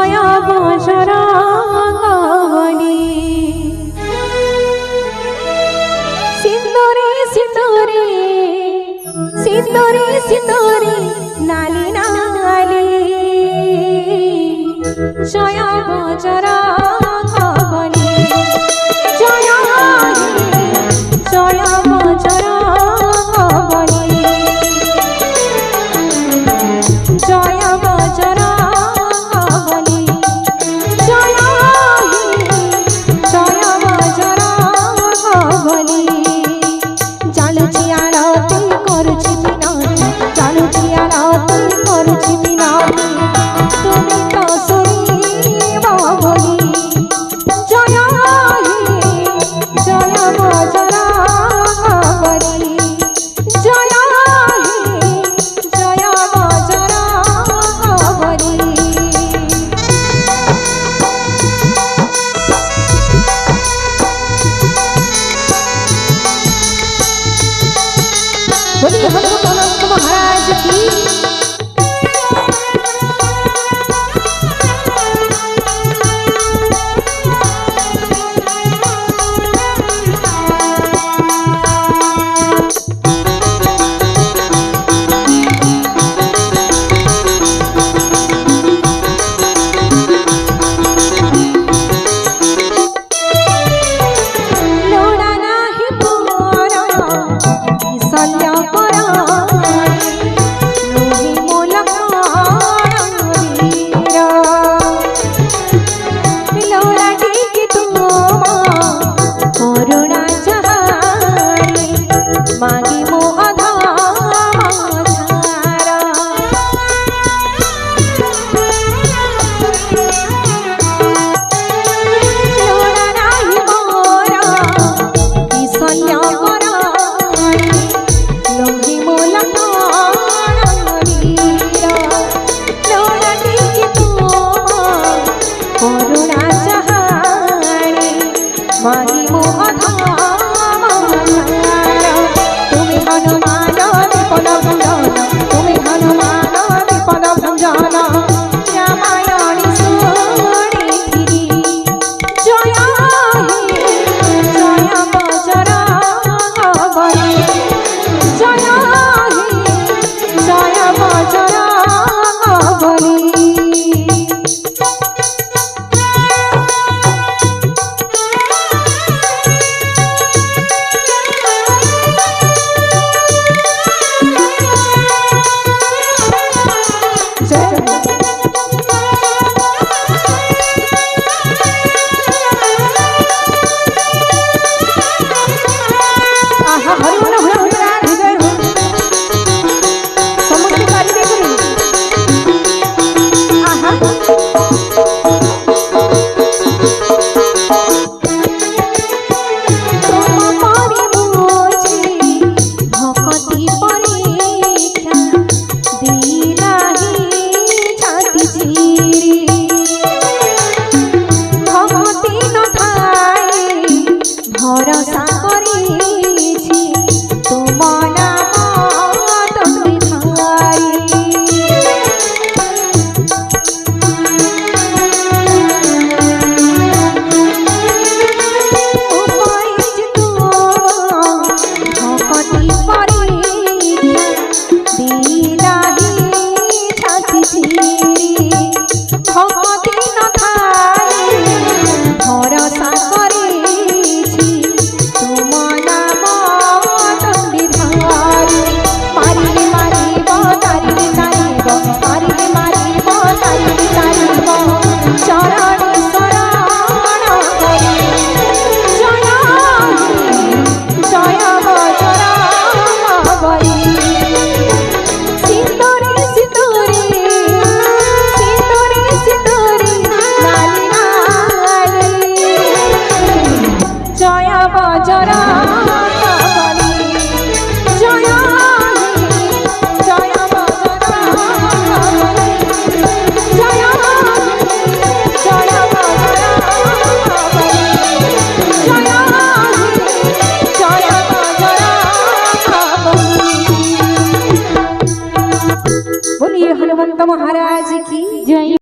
জয় বজরঙ্গবলী। সিন্দুরে সিন্দুরে সিন্দুরে সিন্দুরে নালি নালি জয় বজরঙ্গবলী। জয় জয় বজরঙ্গবলী। জয় বজরঙ্গবলী। জয় জয় বজরঙ্গবলী। চালুছি আরতি করছি বিনতি, চালুছি আরতি করছি বিনতি, তুমি তো শুনিব বলি। জয় জয় বজরঙ্গবলী। জয় জয় বজরঙ্গবলী। बोलिए हनुमंत महाराज की। लोड़ा नाही पुरा सल्य करा लोही मोलक वीरा। लोड़ा टिकी तुमा करुणा चाहारी मागी मो अधम छारा। लोड़ा नाही मोरा सल्य करा लोही मोलक वीरा। लोड़ा टिकी तुमा करुणा चाहारी मागी मो अधम छारा। तुम्हें हनुमान विपद भंजन, तुम्हें हनुमान विपद भंजन रामायणी शुणिथिरी। जय जय बजरंगबली। जय जय बजरंगबली। आहा हरि मन हुआ हुआ हृदय हो समस्त कार्य करी। आहा तुम पारी मुझे भक्ति परीक्षा दिलाही छाती चिरी। भक्ति न थाए भरोसा करिछि तुम नाम तोरी धारी। उपाइज तुम भक्ति परीक्षा दिलाही छाती चिरी। भक्ति न थाए भरोसा करिछि तुम नाम तोरी धारी। मारिले मारिब तारिले तारिब, मारिले मारिब तारिले तारिब चरण शरण करी। जय जय बजरंगबली। सिंदूरे सिंदूरे सिंदूरे सिंदूरे नाली नाली जय बजरंगबली। जय जय बजरंगबली। जय जय बजरंगबली। जय जय बजरंगबली। बोलिए हनुमंत महाराज की जय।